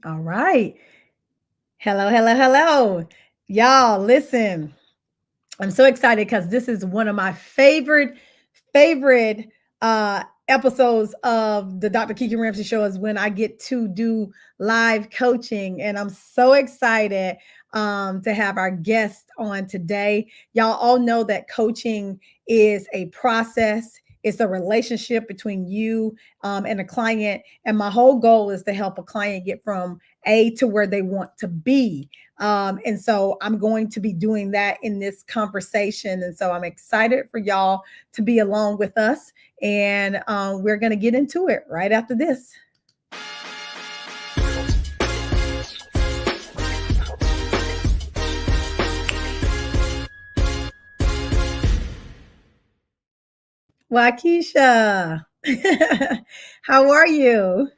All right. Hello, hello, hello. Y'all, listen. I'm so excited because this is one of my favorite episodes of the Dr. Kiki Ramsey Show is when I get to do live coaching. And I'm so excited to have our guest on today. Y'all all know that coaching is a process. It's a relationship between you and a client. And my whole goal is to help a client get from A to where they want to be. And so I'm going to be doing that in this conversation. And so I'm excited for y'all to be along with us. And we're going to get into it right after this. Waukesha, how are you?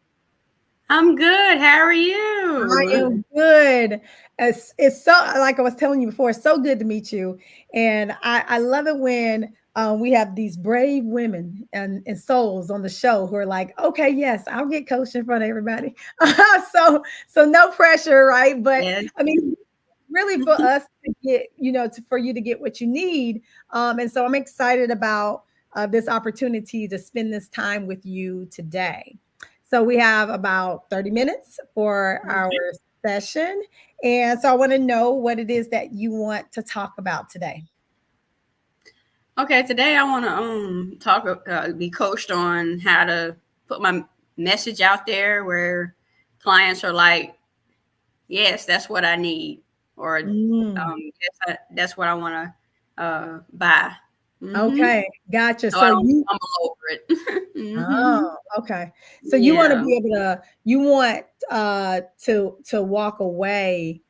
I'm good. How are I you? am good. It's so, like I was telling you before, it's so good to meet you. And I love it when we have these brave women and souls on the show who are like, okay, yes, I'll get coached in front of everybody. So no pressure, right? But Yes. I mean, really for us to get, for you to get what you need. And so I'm excited about this opportunity to spend this time with you today. So we have about 30 minutes for our Okay. session. And so I want to know what it is that you want to talk about today. Okay. Today I want to talk be coached on how to put my message out there where clients are like, yes, that's what I need, or Mm, yes, that's what I want to buy. Mm-hmm. okay, gotcha. So I So don't you, stumble over it. Mm-hmm. oh, okay. So you want to Yeah, be able to, you want to walk away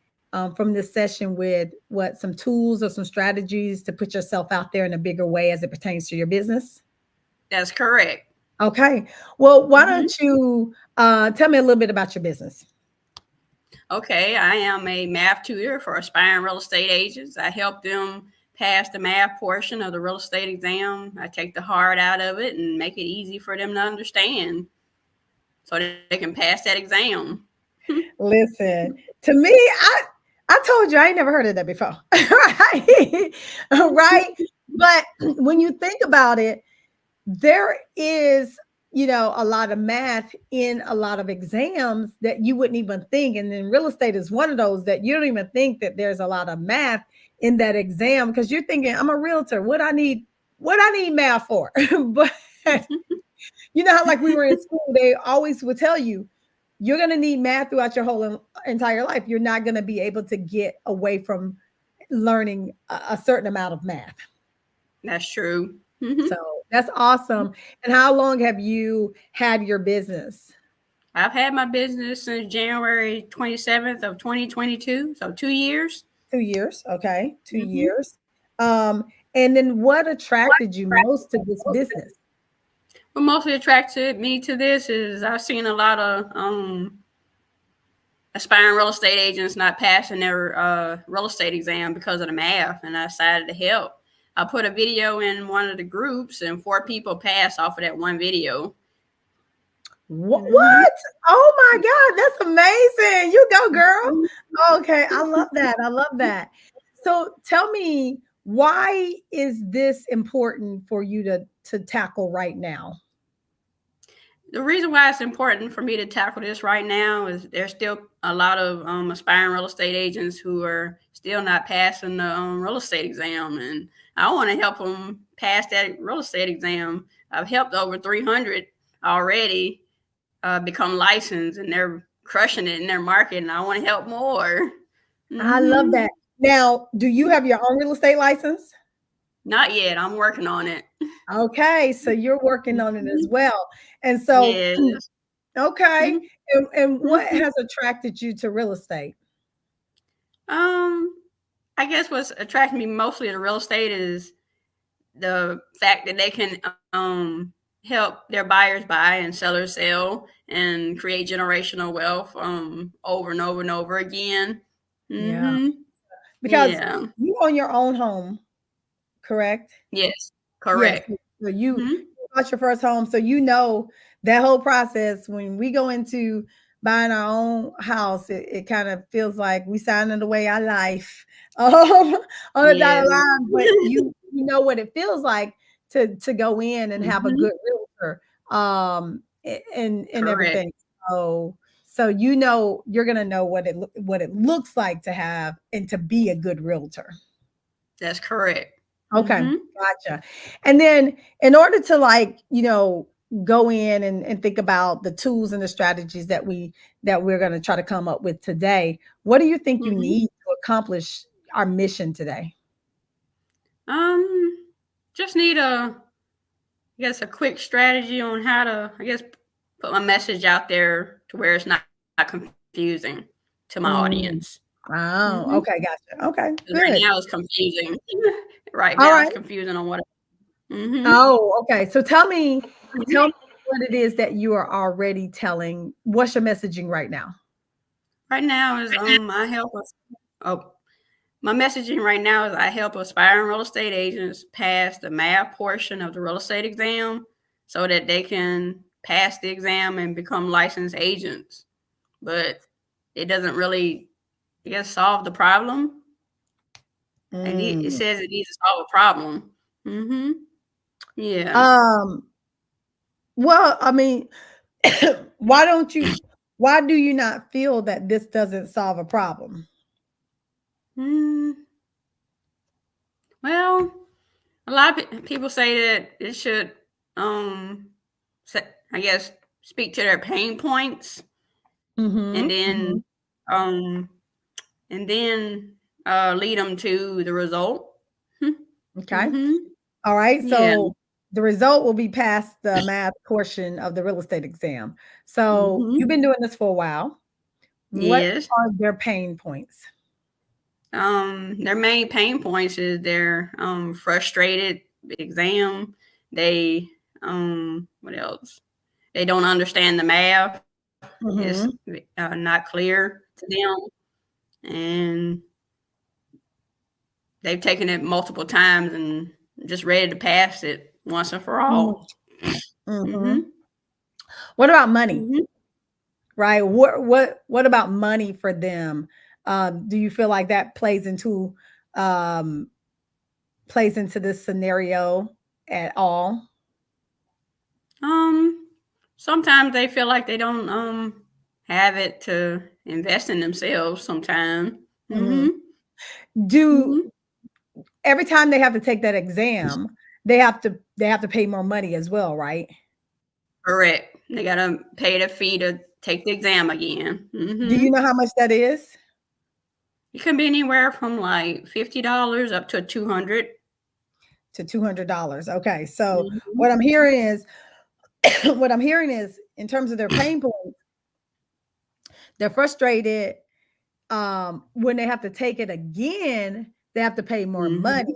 from this session with what, some tools or some strategies to put yourself out there in a bigger way as it pertains to your business? that's correct. Okay. Well, why Mm-hmm. don't you tell me a little bit about your business? Okay, I am a math tutor for aspiring real estate agents. I help them pass the math portion of the real estate exam. I take the hard out of it and make it easy for them to understand so they can pass that exam. Listen, to me, I told you I ain't never heard of that before. Right? Right? But when you think about it, there is, a lot of math in a lot of exams that you wouldn't even think. And then real estate is one of those that you don't even think that there's a lot of math in that exam because you're thinking, I'm a realtor. What I need math for? But you know how like we were in school, they always would tell you you're going to need math throughout your whole entire life. You're not going to be able to get away from learning a certain amount of math. That's true. So that's awesome. And how long have you had your business? I've had my business since January 27th of 2022, so 2 years. 2 years. Okay. Two Mm-hmm. years. Um, and then what attracted you most to this business? What mostly attracted me to this is I've seen a lot of aspiring real estate agents not passing their real estate exam because of the math, and I decided to help. I put a video in one of the groups, and 4 people passed off of that one video. Mm-hmm. What? Oh my God, that's amazing. You go, girl. Okay, I love that. I love that. So tell me, why is this important for you to tackle right now? The reason why it's important for me to tackle this right now is there's still a lot of aspiring real estate agents who are still not passing the real estate exam, and I want to help them pass that real estate exam. I've helped over 300 already become licensed, and they're crushing it in their market, and I want to help more. I love Hmm. that. Now, do you have your own real estate license? Not yet. I'm working on it. Okay, so you're working on it as Mhm. well. And so, Yes. okay. Mhm. And what Mhm. has attracted you to real estate? Um, I guess what's attracting me mostly to real estate is the fact that they can help their buyers buy and sellers sell and create generational wealth over and over and over again. Yeah. Mm-hmm. Because Yeah. you own your own home, correct? Yes. Yes. Correct. So you Mm-hmm. bought your first home, so you know that whole process. When we go into buying our own house, it kind of feels like we signing away our life on the Yeah. dotted line. But you know what it feels like to go in and have a Mhm. good realtor, and Correct. everything. So you know you're gonna know what it looks like to have and to be a good realtor. That's correct. Okay, Mhm. gotcha. And then in order to like, go in and think about the tools and the strategies that we're going to try to come up with today, what do you think you Mhm. need to accomplish our mission today? Um, just need I guess, a quick strategy on how to, I guess, put my message out there to where it's not confusing to my audience. Mm, Mhm. oh, okay, gotcha. Okay, 'Cause right good. now it's confusing. Right All now it's right. confusing on what. Mhm. Oh, okay. So tell me what it is that you are already telling. What's your messaging right now? Right now is I help us. Oh, my messaging right now is I help aspiring real estate agents pass the math portion of the real estate exam so that they can pass the exam and become licensed agents. But it doesn't really, I guess, solve the problem. It Mm. says it needs to solve a problem. Mhm. Yeah. Um, well, I mean, why don't you why do you not feel that this doesn't solve a problem? Mm, well, a lot of people say that it should, um, I guess, speak to their pain points, and Mhm, then, mhm. um, and then lead them to the result. Okay. Mm-hmm. All right. Yeah. So the result will be past the math portion of the real estate exam. So Mm-hmm. you've been doing this for a while. What Yes. are their pain points? Their main pain points is they're frustrated with the exam. They what else? They don't understand the math. It's Mhm. not clear to them, and they've taken it multiple times and just ready to pass it once and for Mm, all. Mm-hmm. mhm. What about money? Mm-hmm. Right? What about money for them? Do you feel like that um plays into this scenario at all? Um, Sometimes they feel like they don't have it to invest in themselves. Sometimes. Mm-hmm. Mhm. Do Mm-hmm. every time they have to take that exam, they have to pay more money as well, right? Correct. They gotta pay the fee to take the exam again. Do Mm-hmm. you know how much that is? It can be anywhere from like $50 up to 200. To $200. Okay. So Mm-hmm. what I'm hearing is what I'm hearing is in terms of their pain points, they're frustrated. When they have to take it again, they have to pay more Mm-hmm. money.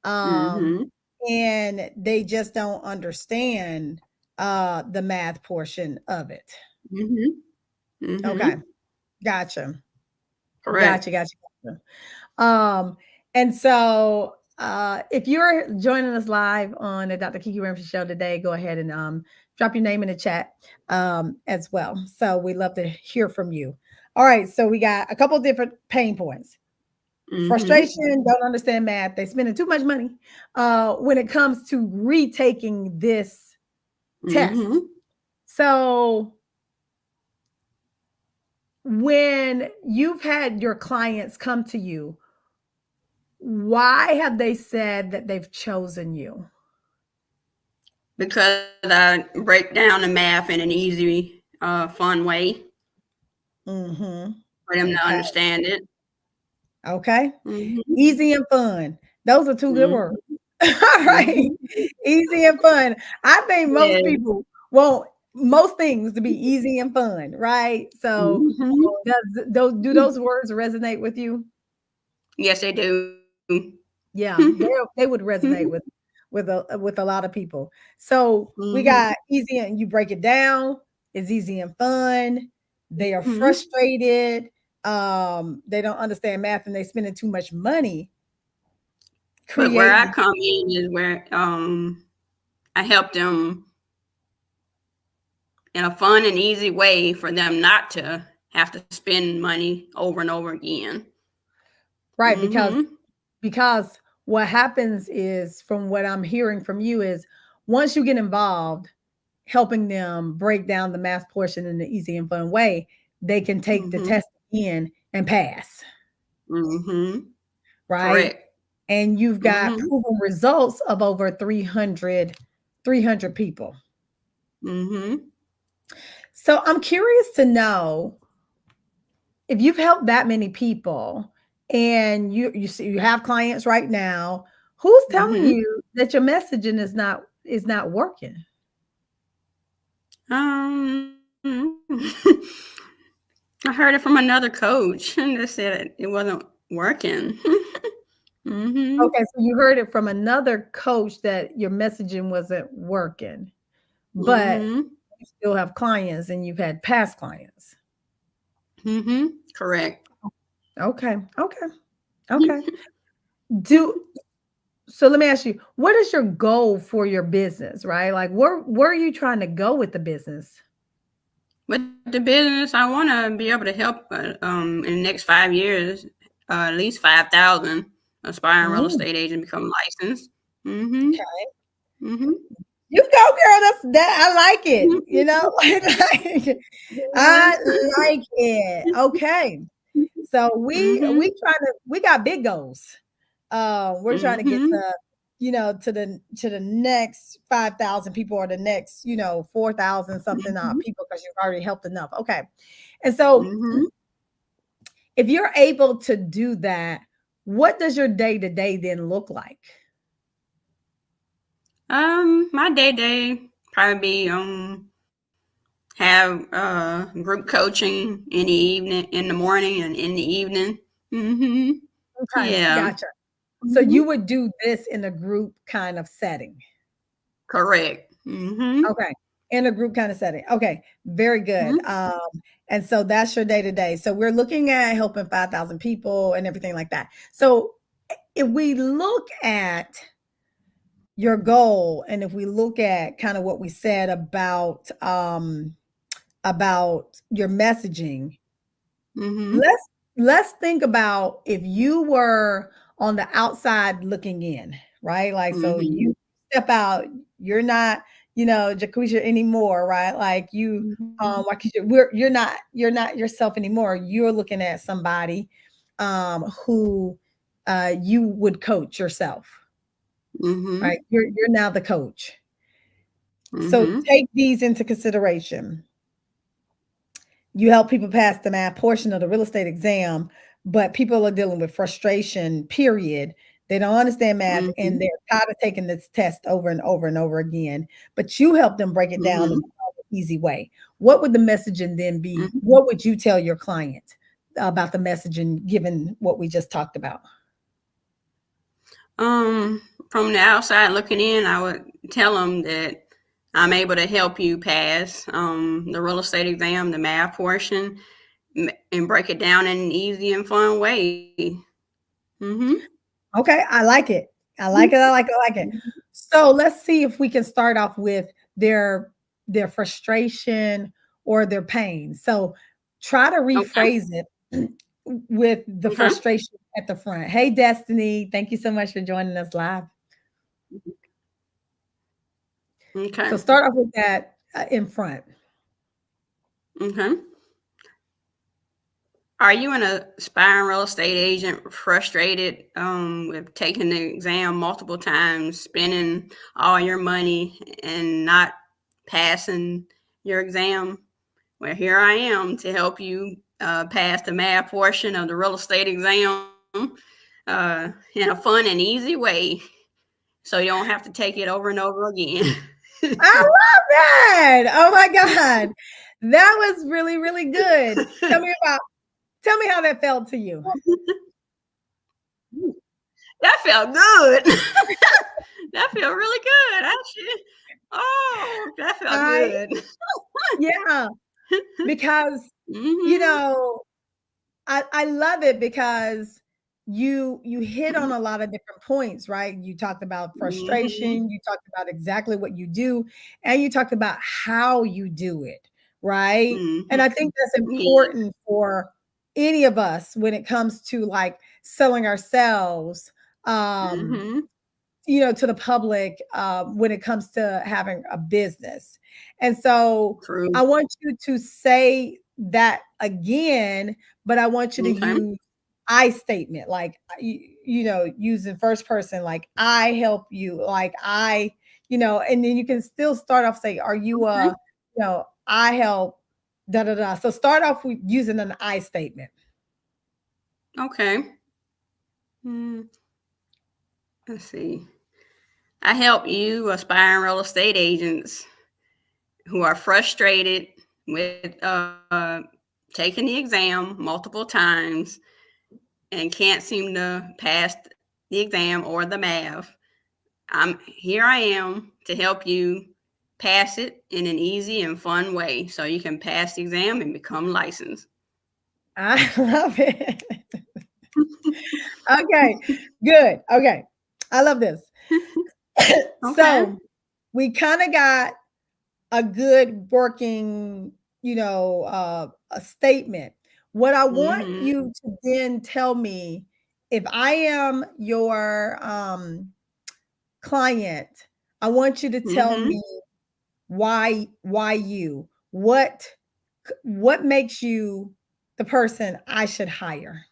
Um, Mm-hmm. and they just don't understand the math portion of it. Mm-hmm. Okay. Mm-hmm. Gotcha. Correct. Gotcha. Gotcha. Gotcha. Um, and so if you're joining us live on the Dr. Kiki Ramsey Show today, go ahead and drop your name in the chat as well. So we love to hear from you. All right, so we got a couple different pain points. Mm-hmm. Frustration, don't understand math. They spending too much money when it comes to retaking this test. Mm-hmm. So when you've had your clients come to you, why have they said that they've chosen you? Because I break down the math in an easy, fun way Mhm. for them to Okay. understand it. Okay. Mm-hmm. Easy and fun. Those are two good words. Mm-hmm. All right. Mm-hmm. Easy and fun. I think most Yeah. people want most things to be easy and fun, right? So, Mm-hmm. do those words resonate with you? Yes, they do. Yeah, they would resonate with a lot of people. So we Mm-hmm. got easy and you break it down. It's easy and fun. They are Mm-hmm. frustrated. They don't understand math and they spending too much money But where I creating. come in is where I help them in a fun and easy way for them not to have to spend money over and over again. Right, Mm-hmm. because what happens is, from what I'm hearing from you, is once you get involved helping them break down the math portion in an easy and fun way, they can take the Mm-hmm. test in and pass, Mm-hmm. right? Correct. And you've got Mm-hmm. proven results of over 300 people. Mm-hmm. So I'm curious to know, if you've helped that many people and you have clients right now, who's telling Mm-hmm. you that your messaging is not working? Um, I heard it from another coach, and they said it wasn't working. Mm-hmm. Okay, so you heard it from another coach that your messaging wasn't working, but Mm-hmm. you still have clients and you've had past clients. Mm-hmm. Correct. Okay, okay, okay. Do so let me ask you, what is your goal for your business, right? Like where are you trying to go with the business? With the business, I want to be able to help in the next 5 years, at least 5,000 aspiring real Mm, estate agent become licensed. Mm-hmm. okay. Mm-hmm. You go, girl. That's that. I like it. You know, I like it. Okay. So we Mm-hmm. trying to we got big goals. We're trying to get Mm-hmm. the to the next 5,000 people, or the next 4,000 something Mm-hmm. people, because you've already helped enough. Okay, and so Mm-hmm. if you're able to do that, what does your day to day then look like? My day probably be have group coaching in the evening, in the morning, and in the evening. Mm-hmm. Okay, Yeah. gotcha. So Mm-hmm. you would do this in a group kind of setting. Correct. Mm-hmm. Okay. In a group kind of setting. Okay. Very good. Mm-hmm. And so that's your day to day. So we're looking at helping 5,000 people and everything like that. So if we look at your goal, and if we look at kind of what we said about your messaging, Mm-hmm. let's think about if you were on the outside looking in, right? Like, so Mm-hmm. you step out, you're not, Jaquisha anymore, right? Like you, Mm-hmm. Waukesha, you're not yourself anymore. You're looking at somebody, who, you would coach yourself, Mm-hmm. right? You're now the coach. So Mm-hmm. take these into consideration. You help people pass the math portion of the real estate exam, but people are dealing with frustration, period. They don't understand math and Mm-hmm. they're tired of taking this test over and over and over again. But you help them break it down in Mm-hmm. an easy way. What would the messaging then be? Mm-hmm. What would you tell your client about the messaging, given what we just talked about? From the outside looking in, I would tell them that I'm able to help you pass the real estate exam, the math portion, and break it down in an easy and fun way. Mm-hmm. Okay, I like it. I like it. I like it. I like it. So let's see if we can start off with their their frustration or their pain. So try to Okay. rephrase it with the Okay. frustration at the front. Hey, Destiny, thank you so much for joining us live. Okay. So start off with that in front. Okay. Are you an aspiring real estate agent frustrated with taking the exam multiple times, spending all your money and not passing your exam? Well, here I am to help you pass the math portion of the real estate exam in a fun and easy way so you don't have to take it over and over again. I love that. Oh my God. That was really, really good. Tell me how that felt to you. That felt good. That felt really good, actually. Oh, that felt I good. Yeah, because you Mhm. know, I love it because you hit on a lot of different points, right? You talked about Mhm. frustration, you talked about exactly what you do, and you talked about how you do it, right? Mhm. And I think that's Yeah. important for any of us when it comes to like selling ourselves, um Mhm. to the public, when it comes to having a business. And so True. I want you to say that again, but I want you to Okay. use I statement, like, using first person, like I help you, like and then you can still start off say, are you Okay. I help, da da da. So start off with using an I statement. Okay. Mm, let's see. I help you, aspiring real estate agents who are frustrated with taking the exam multiple times and can't seem to pass the exam or the math. I am to help you pass it in an easy and fun way so you can pass the exam and become licensed. I love it. Okay, good. Okay, I love this. Okay. So we kind of got a good working, a statement. What I want Mhm. you to then tell me, if I am your client, I want you to tell Mhm. me why you, what makes you the person I should hire.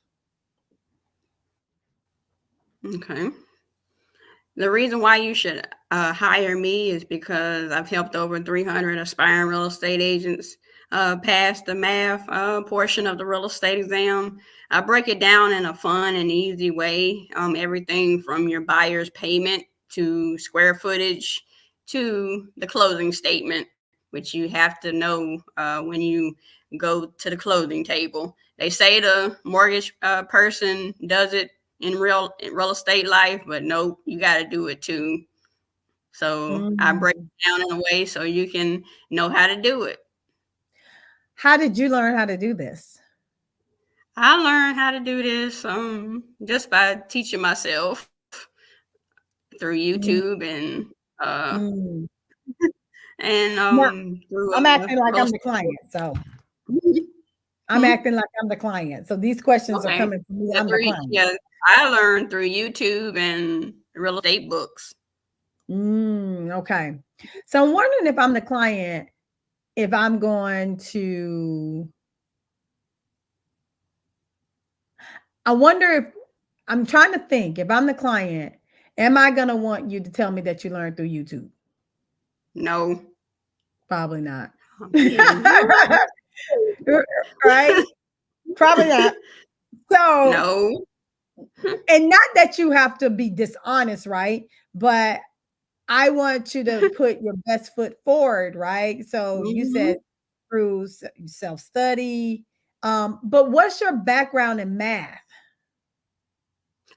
Okay. The reason why you should hire me is because I've helped over 300 aspiring real estate agents pass the math portion of the real estate exam. I break it down in a fun and easy way. Everything from your buyer's payment to square footage to the closing statement, which you have to know when you go to the closing table. They say the mortgage person does it in real estate life, but nope, you got to do it too. So I break Mm. it down in a way so you can know how to do it. How did you learn how to do this? I learned how to do this just by teaching myself through Mm, YouTube uh mm. and Now, through I'm acting like real I'm the estate client, book. so Mhm. I'm Hmm? acting like I'm the client. So these questions are Okay. coming from me. Yeah, I'm the client. yeah, I learned through YouTube and real estate books. Okay. So I'm wondering, if I'm the client, if I'm going to, I wonder if I'm trying to think, if I'm the client, am I going to want you to tell me that you learned through YouTube? No. Probably not. Yeah. Right? Probably not. So, No. and not that you have to be dishonest, right? But I want you to put your best foot forward, right? So you said Mhm. through self study. But what's your background in math?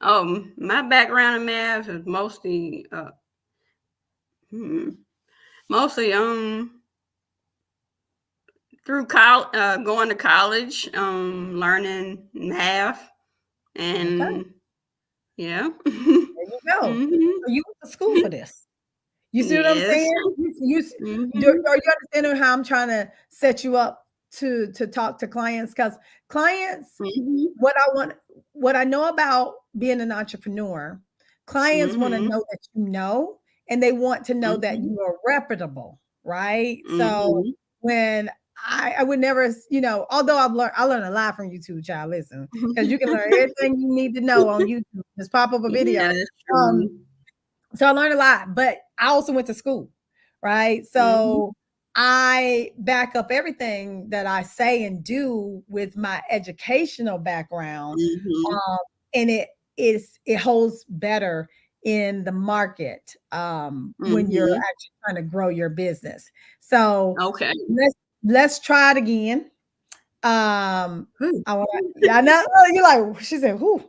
My background in math is mostly, hmm, mostly through going to college, learning math, Okay, and yeah. there you go. Mhm. So you went to school for this. You see what I'm Yes. saying? Mhm. Are you understanding how I'm trying to set you up to talk to clients? Because clients, Mhm. what I want, what I know about being an entrepreneur, clients want to Mhm. know that you know, and they want to know that Mhm. you are reputable, right? So Mhm. when I would never, although I learned a lot from YouTube, child. Listen, because you can learn everything you need to know on YouTube. Just pop up a Yeah, video. that's Um, true. so I learned a lot, but I also went to school, right? Mhm. So I back up everything that I say and do with my educational background. Mhm. Um, and it holds better in the market, when you're Mhm. actually trying to grow your business. So Okay. let's try it again. Whew. I want to, yeah, I know you're like, she said, who?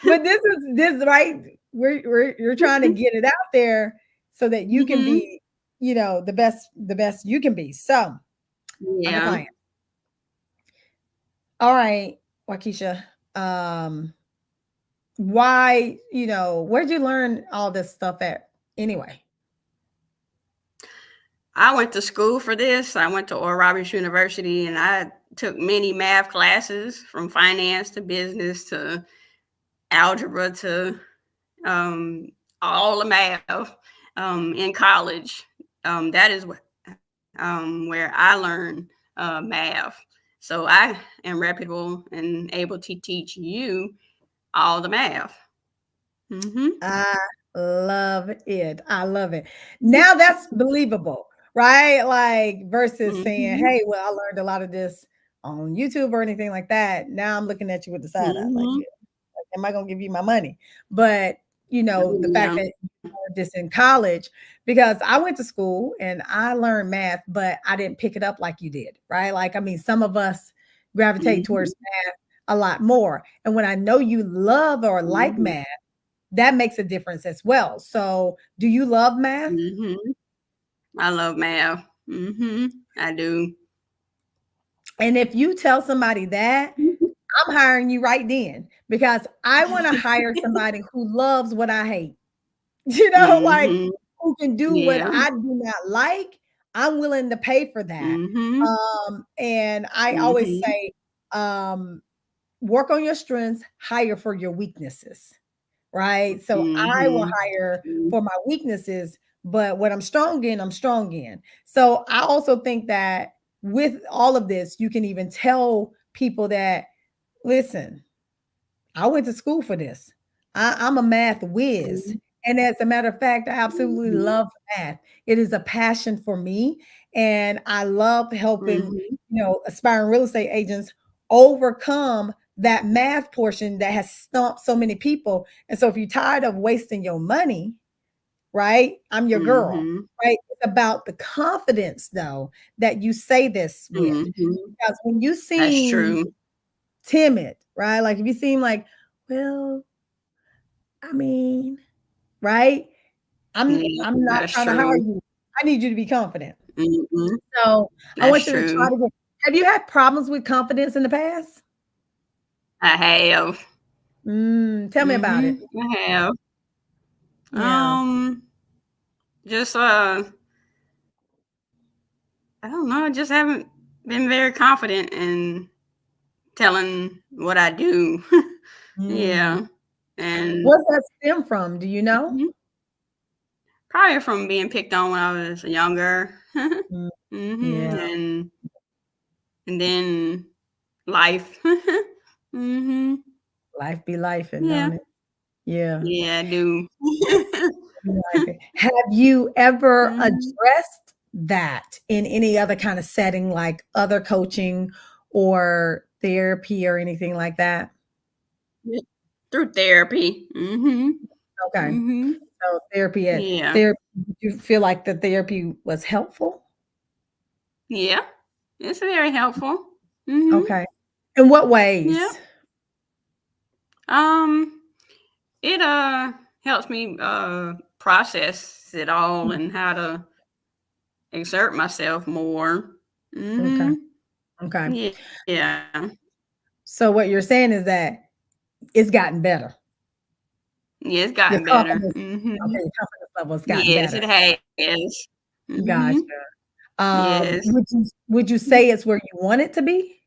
But this right. You're trying to get it out there so that you can Mhm. be, the best you can be. So I'm the Yeah. client. All right. Waukesha, um, why, where'd you learn all this stuff at anyway? I went to school for this. I went to Oral Roberts University, and I took many math classes from finance to business to algebra to um, all the math in college. That is where I learned math. So I am reputable and able to teach you all the math. Mm-hmm. I love it. I love it. Now that's believable, right? Like versus saying, Mm-hmm. "Hey, well, I learned a lot of this on YouTube or anything like that." Now I'm looking at you with the side eye, like, Mm-hmm. "Yeah, am I gonna give you my money?" But the fact Yeah. that you learned this in college, because I went to school and I learned math, but I didn't pick it up like you did, right? Like, I mean, some of us gravitate Mm-hmm. towards math a lot more. And when I know you love or like Mm-hmm. math, that makes a difference as well. So, do you love math? Mm-hmm. I love math. Mm-hmm. I do. And if you tell somebody that, I'm hiring you right then because I want to hire somebody who loves what I hate. Like Mm-hmm. who can do what Yeah. I do not like. I'm willing to pay for that. Mm-hmm. And I always Mm-hmm. say, um, work on your strengths, hire for your weaknesses. Right? So I will Mm-hmm. hire for my weaknesses, but what I'm strong in, I'm strong in. So I also think that with all of this, you can even tell people that, listen, I went to school for this. I'm a math whiz. And as a matter of fact, I absolutely Mm-hmm. love math. It is a passion for me. And I love helping, Mm-hmm. aspiring real estate agents overcome that math portion that has stumped so many people. And so if you're tired of wasting your money, right? I'm your girl, Mm-hmm. right? It's about the confidence though that you say this with. Mm-hmm. Because when you That's seem true. timid, right? Like if you seem like, well, I mean, right? Yeah, I'm not that's trying to hire true. you. I need you to be confident. Mm-hmm. So I That's want you to try true. to get. Have you had problems with confidence in the past? I have. Tell me about it. Mm-hmm. I have. Yeah. Just I don't know. I just haven't been very confident in telling what I do. Mm. Yeah, and What's that stem from? Do you know? mhm, probably from being picked on when I was younger. Mm, hmm yeah. and then life. hmm Life be life, and Yeah, don't it? Yeah. yeah, I do. Life. Have you ever hmm addressed that in any other kind of setting, like other coaching or therapy or anything like that? Through therapy. Okay. hmm So Yeah, therapy, did you feel like the therapy was helpful? yeah. It's very helpful. hmm Okay. In what Yeah. ways? Um, it helps me process it all Mm, and how to exert myself more. okay. Mhm. Okay. Yeah. So what you're saying is that it's gotten better. Yeah, it's Your gotten better. confidence, okay, Mhm. your confidence level has gotten Yes, better. it has. Mhm. Gotcha. Yes. Would you say it's where you want it to be?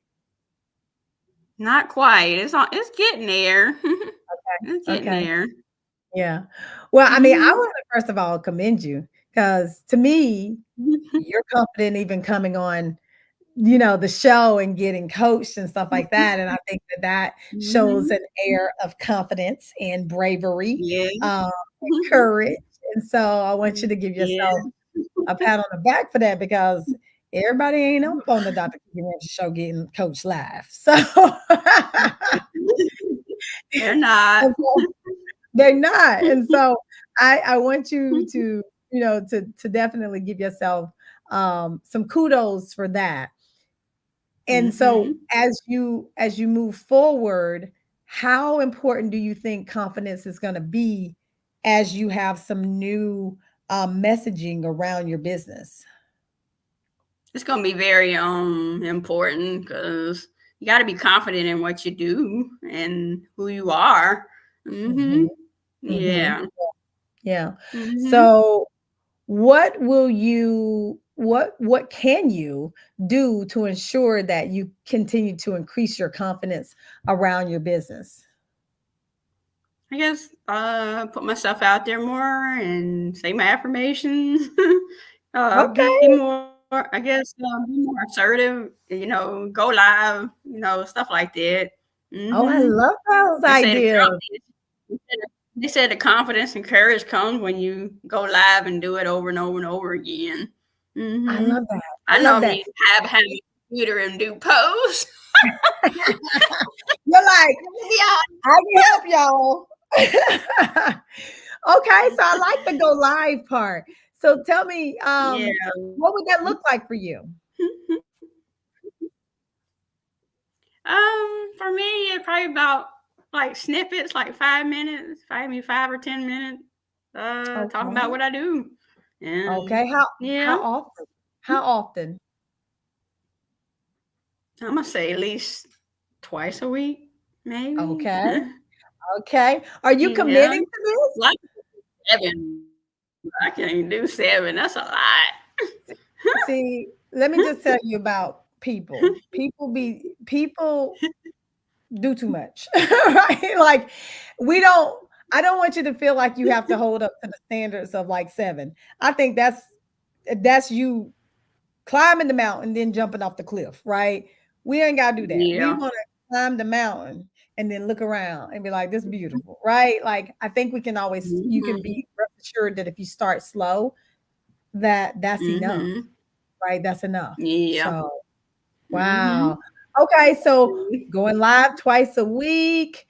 Not quite. It's getting there. It's getting Okay. there. Yeah. Well, I mean, I Mhm. want to first of all commend you because to me, you're confident even coming on, the show and getting coached and stuff like that. And I think that that shows Mhm. an air of confidence and bravery, Yeah. and courage. And so I want you to give Yeah. yourself a pat on the back for that because everybody ain't up on the Dr. Kiki Ramsey Show getting coached live. So They're not. they're not. And so I want you to, to definitely give yourself some kudos for that. And so Mhm. as you move forward, how important do you think confidence is going to be as you have some new messaging around your business? It's gonna be very important because you got to be confident in what you do and who you are. Mm-hmm. Mhm, mhm. Yeah. Yeah. Mm-hmm. So what can you do to ensure that you continue to increase your confidence around your business? I guess put myself out there more and say my affirmations. Be Okay. more, I guess, be more assertive. Go live. Stuff like that. Oh, I Hmm. love those They say the ideas. they said the confidence and courage comes when you go live and do it over and over and over again. I Hmm. love that. I I love normally that. hide behind the computer and do posts. You're like, Yeah. I can help y'all. Okay, so I like the go live part. So tell me, Yeah. what would that look like for you? For me, it's probably about like snippets, like 5 minutes, maybe 5 or 10 minutes, talking about Okay. what I do. And Okay. How yeah, often? How often? I'm gonna say at least twice a week, maybe. Okay. Okay. Are you Yeah, committing to this? like 7. I can't do 7. That's a lot. See, let me just tell you about people. People do too much. Right? Like we don't I don't want you to feel like you have to hold up to the standards of like 7. I think that's you climbing the mountain, then jumping off the cliff, right? We ain't got to do that. We Yeah. want to climb the mountain and then look around and be like, this is beautiful, right? Like, I think you can Mhm. be assured that if you start slow, that's enough, Mhm. right? That's enough. Yeah. So, wow. Mhm. Okay. So, going live twice a week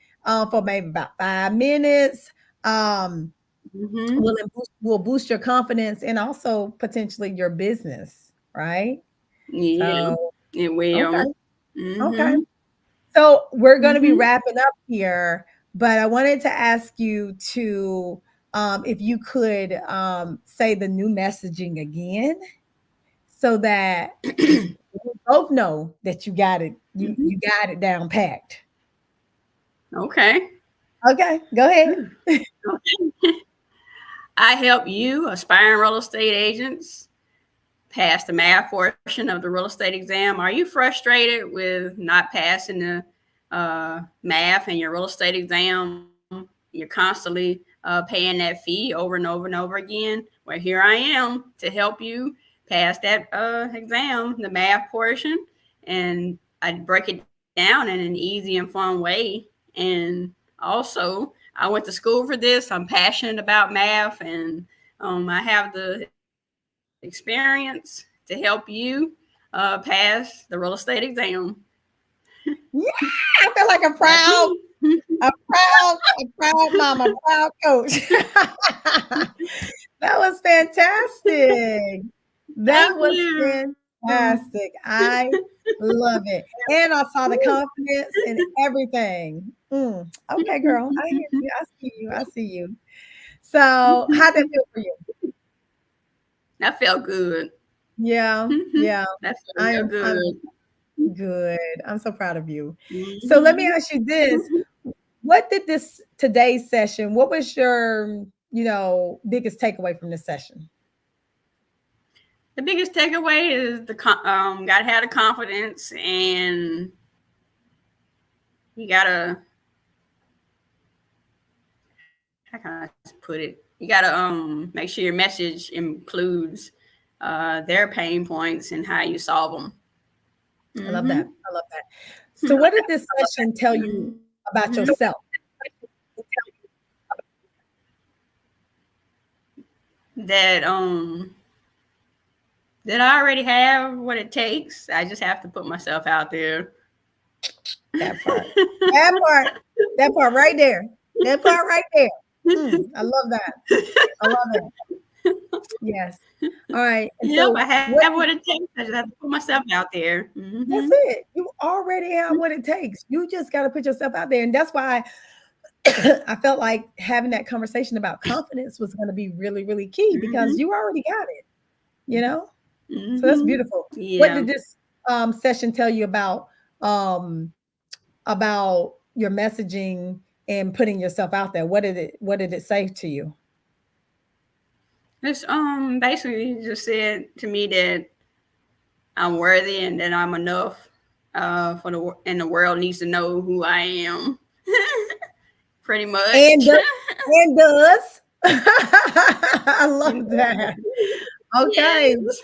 for maybe about 5 minutes. Um, Mhm. will boost your confidence and also potentially your business, right? Yeah. So, It will. okay, okay. Mhm. So we're going to be Mhm. wrapping up here, but I wanted to ask you to, if you could say the new messaging again, so that we both know that you got it. Mhm. You got it down packed. Okay. Okay, go ahead. Okay. I help you, aspiring real estate agents, pass the math portion of the real estate exam. Are you frustrated with not passing the math in your real estate exam? You're constantly paying that fee over and over and over again. Well, here I am to help you pass that exam, the math portion, and I break it down in an easy and fun way. And also, I went to school for this. I'm passionate about math, and I have the experience to help you pass the real estate exam. Yeah, I feel like That's me. a proud mama, proud coach. That was fantastic. That Thank was you. fantastic. I love it. And I saw the confidence and everything. Okay, girl. I hear you. I see you. I see you. So, how'd that feel for you? That felt good. Yeah, yeah. That felt real I'm good. good. I'm so proud of you. So let me Mhm. ask you this. What did this today's session, what was your, biggest takeaway from this session? The biggest takeaway is gotta have the confidence, and you gotta, how can I put it? You gotta make sure your message includes their pain points and how you solve them. I love that. Mm-hmm. I love that. So what did this session tell you Mm-hmm. about yourself? That that I already have what it takes. I just have to put myself out there. That part. That part. That part right there. That part right there. I love that. I love it. Yes. All right. And Yep, so I have what what it takes. I just have to put myself out there. Mm-hmm. that's it. You already have what it takes. You just got to put yourself out there. And that's why I felt like having that conversation about confidence was going to be really, really key because Mm-hmm. you already got it, you know? So that's Mm-hmm. beautiful. What Yeah. did this session tell you about um, about your messaging and putting yourself out there? What did it say to you? It's basically just said to me that I'm worthy and that I'm enough. For and the world needs to know who I am. Pretty And much. and does. I love that. Okay, Yes.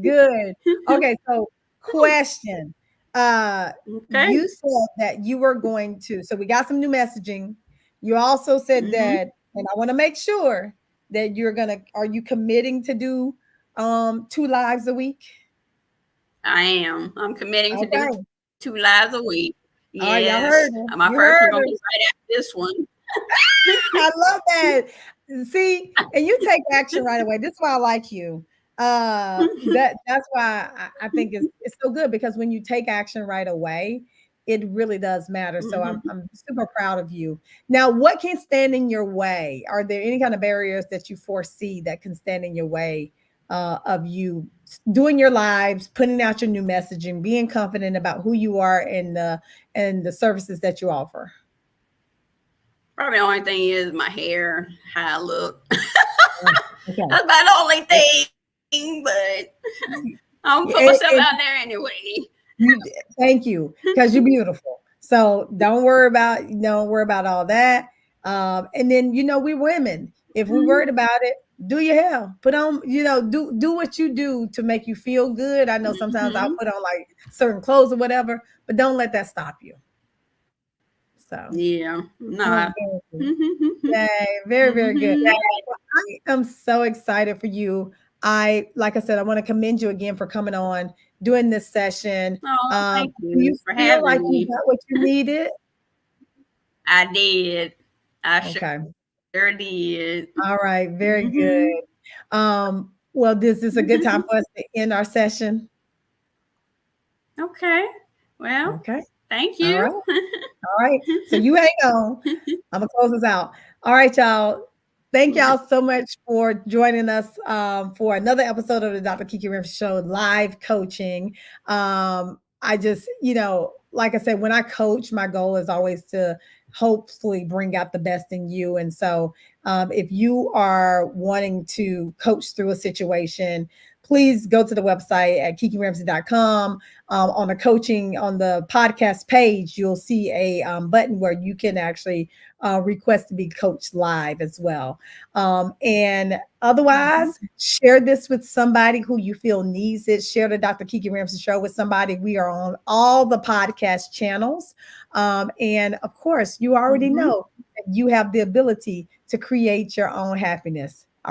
good. Okay, so question. Uh Okay. you said that you were going to, so we got some new messaging. You also said Mm-hmm. that, and I want to make sure that you're gonna, are you committing to do 2 lives a week? I am. I'm committing to do Okay. 2 lives a week. All right, y'all Yes. heard her. My You first heard one gonna her. be right after this one. I love that. See, and you take action right away. This is why I like you. That's why I think it's so good, because when you take action right away, it really does matter. So Mm-hmm. I'm super proud of you. Now, what can stand in your way? Are there any kind of barriers that you foresee that can stand in your way of you doing your lives, putting out your new messaging, being confident about who you are and the services that you offer? Probably the only thing is my hair, how I look. Okay. That's about the only thing, but I'm gonna put myself out And there anyway. you thank you, because you're beautiful. So don't worry about all that. And then we women, if we worried about it, do your hair, put on, do what you do to make you feel good. I know sometimes I'll Mm-hmm. put on like certain clothes or whatever, but don't let that stop you. So, Yeah, not. oh, very good. Mm-hmm. Yay, very, very good. Well, I am so excited for you. Like I said, I want to commend you again for coming on, doing this session. Oh, thank Do you you for feel like having you me. got what you needed? I did. I sure Okay. did. All right. Very Mm-hmm. good. Well, this is a good time for us to end our session. Okay. Well, Okay. thank All you. right. All right. So you hang on. I'm gonna close this out. All right, y'all. Thank y'all so much for joining us for another episode of the Dr. Kiki Ramsey Show live coaching. I just, like I said, when I coach, my goal is always to hopefully bring out the best in you. And so, if you are wanting to coach through a situation, please go to the website at kikiramsey.com. On the coaching, on the podcast page, you'll see a button where you can actually request to be coached live as well. And Mhm. otherwise, share this with somebody who you feel needs it. Share the Dr. Kiki Ramsey Show with somebody. We are on all the podcast channels. And of course, you already Mhm. know that you have the ability to create your own happiness.